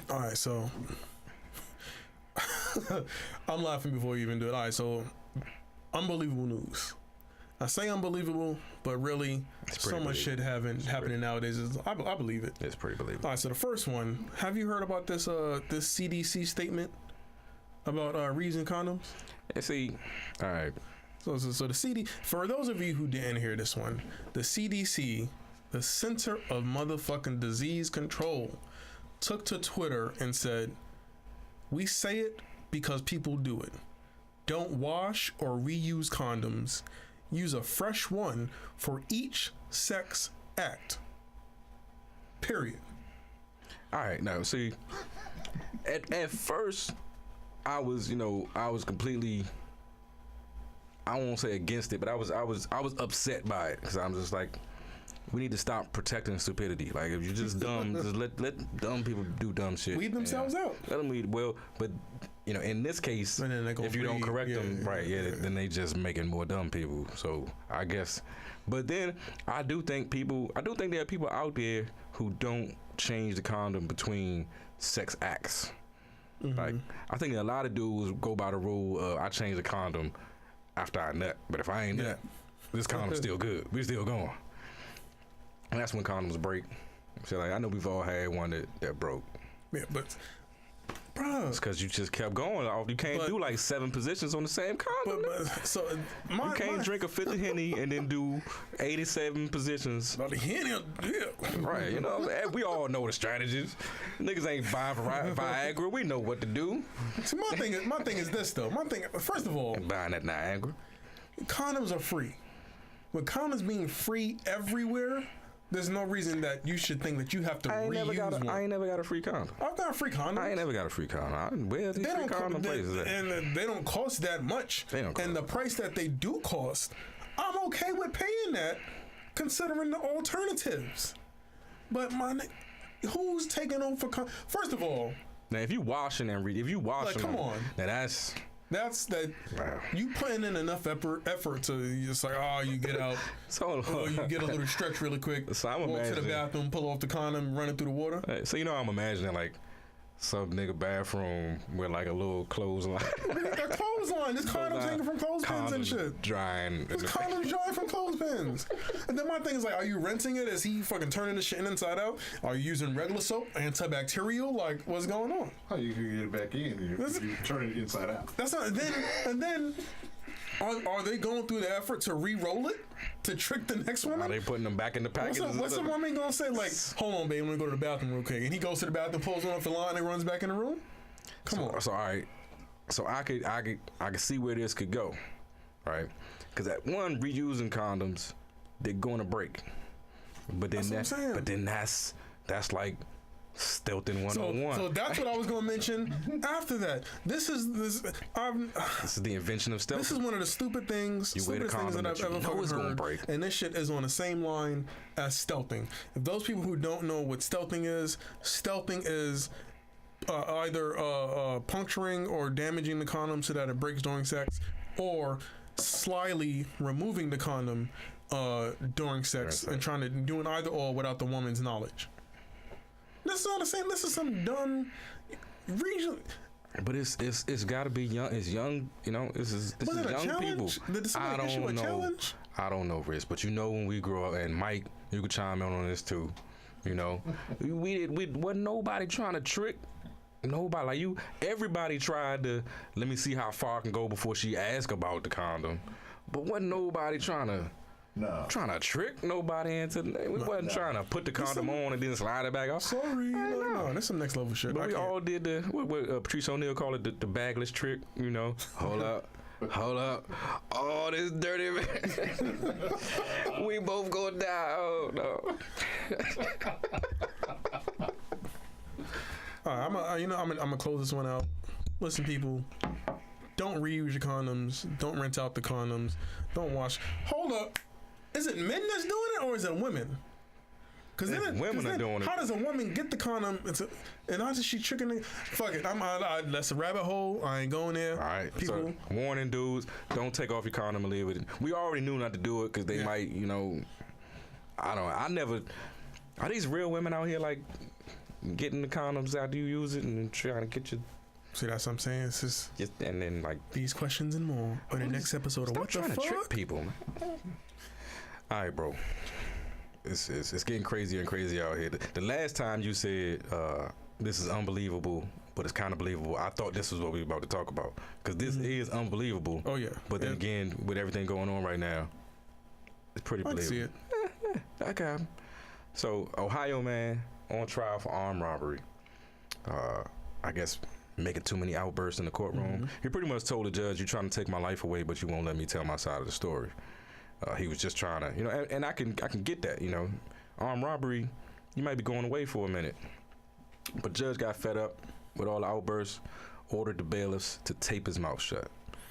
All right, so I'm laughing before you even do it. All right, so unbelievable news. I say unbelievable, but really, so much shit happening nowadays. I believe it. It's pretty believable. All right, so the first one. Have you heard about this this CDC statement about reusing condoms? Yeah, see, all right. So the CD. For those of you who didn't hear this one, the CDC, the Center of Motherfucking Disease Control, took to Twitter and said, "We say it because people do it. Don't wash or reuse condoms. Use a fresh one for each sex act. Period." All right, now see, at first, I was completely, I won't say against it, but I was upset by it because I'm just like, we need to stop protecting stupidity. Like, if you're just dumb, just let dumb people do dumb shit. Weed themselves out. Let them weed. Well, but in this case, if you don't correct them, then they just making more dumb people. So I guess, but then I do think there are people out there who don't change the condom between sex acts. Mm-hmm. Like, I think a lot of dudes go by the rule, I change the condom after I nut, but if I ain't nut, this condom's still good. We still going. And that's when condoms break. So like, I know we've all had one that broke. Yeah, but bro, it's because you just kept going off. You can't do like 7 positions on the same condom. You can't drink a 50 Henny and then do 87 positions. About the Henny, yeah. Right, you know, we all know the strategies. Niggas ain't buying Viagra. We know what to do. See, my thing is this though. First of all, buying that Niagara. Condoms are free. With condoms being free everywhere, there's no reason that you should think that you have to reuse one. I ain't never got a free condom. I've got a free condom. I ain't never got a free condom. Where are these free condom places at? And they don't cost that much. And the price that they do cost, I'm okay with paying that, considering the alternatives. But who's taking over for first of all? Now, if you washing them, come on. Now that's that. Wow. You putting in enough effort to just like, you get out, you get a little stretch really quick, so walk to the bathroom, pull off the condom, run it through the water. So I'm imagining like some nigga bathroom with like a little clothesline. A clothesline. This condom's hanging from clothespins and shit. Drying. This condom's drying from clothespins. And then my thing is like, are you rinsing it? Is he fucking turning the shit inside out? Are you using regular soap, antibacterial? Like, what's going on? Oh, you can get it back in if you turn it inside out. That's not. And then. Are they going through the effort to re-roll it to trick the next woman? Are they putting them back in the package? What's the woman gonna say? Like, hold on, babe, I'm gonna go to the bathroom real quick. And he goes to the bathroom, pulls one off the line, and runs back in the room. Come on. So all right. So I could see where this could go, right? Because at one, reusing condoms, they're going to break. But then that's like Stilton 101. So that's what I was going to mention after that. This is the invention of stealth. This is one of the stupidest things that I've ever fucking heard. Break. And this shit is on the same line as stealthing. If those people who don't know what stealthing is either puncturing or damaging the condom so that it breaks during sex, or slyly removing the condom during sex and trying to do an either or without the woman's knowledge. This is not the same. This is some dumb region. But it's got to be young. It's young. You know, this is young people. I don't know. I don't know, Riz. But you know, when we grow up, and Mike, you could chime in on this too. You know, we wasn't nobody trying to trick. Nobody like you. Everybody tried to let me see how far I can go before she asked about the condom. But wasn't nobody trying to trick nobody into. We wasn't trying to put the condom on and then slide it back off. Sorry, no, that's some next level shit. But we all did what Patrice O'Neal called it the bagless trick. You know, hold up. Oh, this dirty man. We both gonna die. Oh no. All right, I'm gonna close this one out. Listen, people, don't reuse your condoms. Don't rent out the condoms. Don't wash. Hold up. Is it men that's doing it or is it women? Because women are doing it. How does a woman get the condom? And how does she tricking the? Fuck it. That's a rabbit hole. I ain't going there. All right. People. So, warning, dudes. Don't take off your condom and leave it. We already knew not to do it because they might, I never. Are these real women out here like getting the condoms out, you use it and trying to get your. See, that's what I'm saying. It's just and then like these questions and more on the next episode of What the Fuck? Stop trying to trick people, man. All right, bro. It's getting crazier and crazier out here. The last time you said this is unbelievable, but it's kind of believable, I thought this was what we were about to talk about, because this is unbelievable. Oh yeah. But then again, with everything going on right now, it's pretty believable. I see it. Okay. So Ohio man on trial for armed robbery. I guess making too many outbursts in the courtroom. He pretty much told the judge, "You're trying to take my life away, but you won't let me tell my side of the story." He was just trying to, and I can get that, armed robbery, you might be going away for a minute. But judge got fed up with all the outbursts, ordered the bailiffs to tape his mouth shut.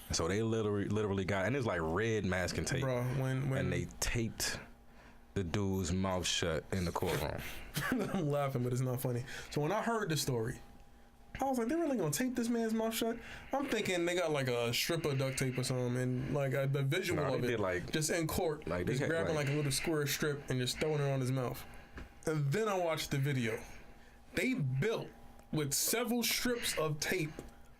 And so they literally got, and it's like red masking tape. Bro, and they taped the dude's mouth shut in the courtroom. I'm laughing, but it's not funny. So when I heard the story, I was like, they're really gonna tape this man's mouth shut? I'm thinking they got like a strip of duct tape or something, and like the visual of it, like, just in court, like just grabbing like a little square strip and just throwing it on his mouth. And then I watched the video. They built with several strips of tape,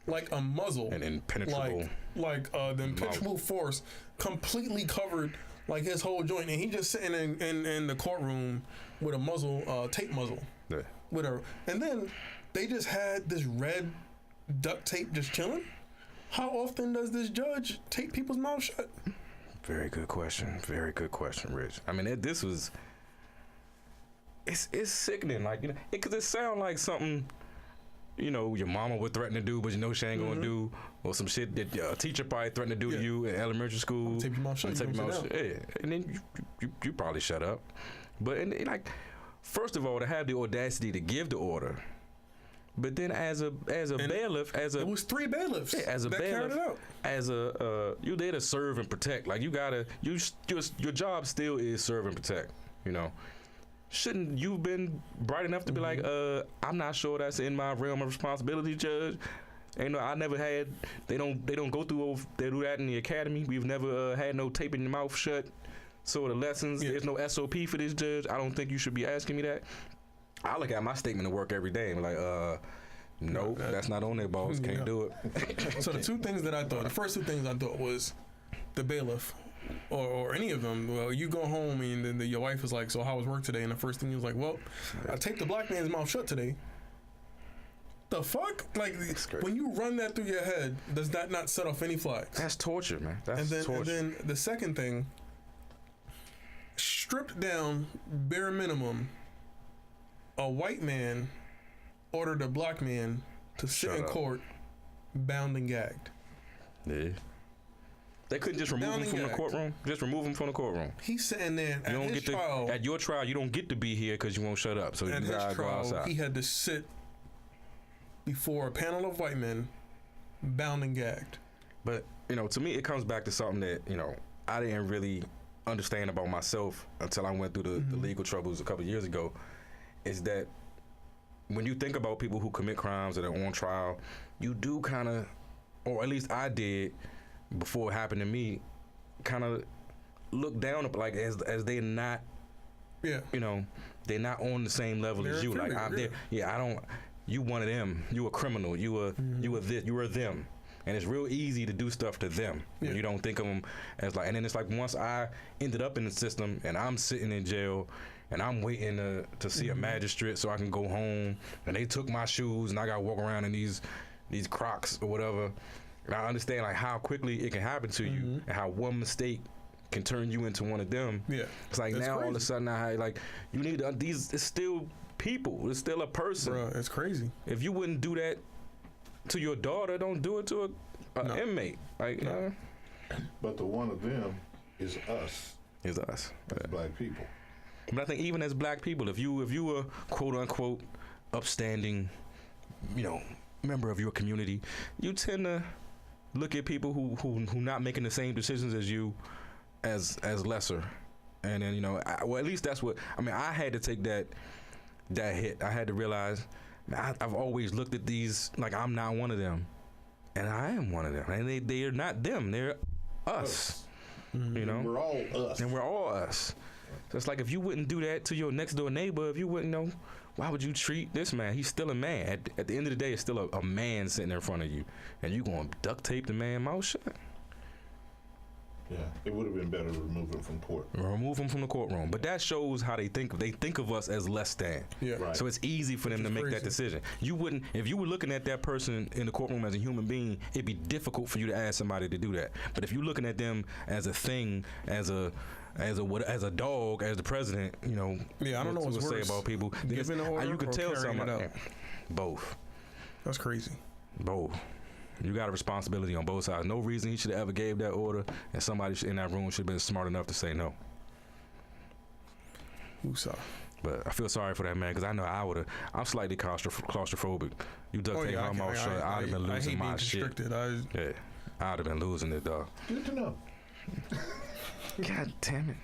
like a muzzle, and impenetrable, like the impenetrable force, completely covered like his whole joint, and he just sitting in the courtroom with a muzzle, tape muzzle, whatever, and then. They just had this red duct tape just chilling. How often does this judge tape people's mouths shut? Very good question. Very good question, Rich. I mean, this was. It's sickening, like because it sounds like something, your mama would threaten to do, but she ain't gonna do, or some shit that a teacher probably threatened to do to you in elementary school. Tape your mouth shut. Tape your mouth shut. Yeah, and then you probably shut up. But like, first of all, to have the audacity to give the order. But then, as a bailiff, it was 3 bailiffs. Yeah, as a bailiff, you there to serve and protect. Like you gotta, your job still is serve and protect. Shouldn't you been bright enough to be like, I'm not sure that's in my realm of responsibility, Judge. I never had. They don't go through. They do that in the academy. We've never had no taping your mouth shut sort of lessons. Yeah. There's no SOP for this, Judge. I don't think you should be asking me that. I look at my statement of work every day and be like, nope, that's not on there, boss. Can't do it. So the first 2 things I thought was the bailiff or any of them. Well, you go home and then your wife was like, so how was work today? And the first thing he was like, well, I taped the black man's mouth shut today. The fuck? Like, when you run that through your head, does that not set off any flags? That's torture, man. That's torture. And then the second thing, stripped down, bare minimum, a white man ordered a black man to sit in court, bound and gagged. Yeah. They couldn't just remove him from the courtroom? Just remove him from the courtroom. He's sitting there at his trial. At your trial, you don't get to be here because you won't shut up. So you gotta go outside. He had to sit before a panel of white men, bound and gagged. But, to me, it comes back to something that, I didn't really understand about myself until I went through the legal troubles a couple of years ago. Is that when you think about people who commit crimes that are on trial, you do kind of, or at least I did before it happened to me, kind of look down up like as they're not, they're not on the same level as you. Like I'm there, I don't. You one of them. You a criminal. You a this. You are them. And it's real easy to do stuff to them. When you don't think of them as like. And then it's like once I ended up in the system and I'm sitting in jail. And I'm waiting to see a magistrate so I can go home. And they took my shoes, and I gotta walk around in these Crocs or whatever. And I understand like how quickly it can happen to you, and how one mistake can turn you into one of them. Yeah, it's like now all of a sudden you need these. It's still people. It's still a person. Bro, it's crazy. If you wouldn't do that to your daughter, don't do it to an inmate. Like, but the one of them is us. Is us. As black people. But I think even as black people, if you were quote unquote upstanding, member of your community, you tend to look at people who not making the same decisions as you as lesser. And then at least that's what I had to take that hit. I had to realize I've always looked at these like I'm not one of them, and I am one of them, and they are not them. They're us. We're all us, and we're all us. So it's like if you wouldn't do that to your next door neighbor, if you wouldn't Why would you treat this man? He's still a man. At the end of the day, it's still a man sitting in front of you, and you gonna duct tape the man mouth shut? Yeah, it would have been better to remove him from court. Remove him from the courtroom. But that shows how they think. They think of us as less than. Yeah. Right. So it's easy for them to make that decision. You wouldn't, if you were looking at that person in the courtroom as a human being, it'd be difficult for you to ask somebody to do that. But if you're looking at them as a thing, as a dog, as the president, you know, yeah, I don't know what's say worse, about people. giving an order You could or tell carrying somebody. it out. Both. That's crazy. Both. You got a responsibility on both sides. No reason he should have ever gave that order, and somebody in that room should have been smart enough to say no. Woosah. But I feel sorry for that man because I know I'm slightly claustrophobic. You duct tape my mouth shut, I'd have been losing my shit. Yeah, I'd have been losing it, dog. Good to know. God damn it.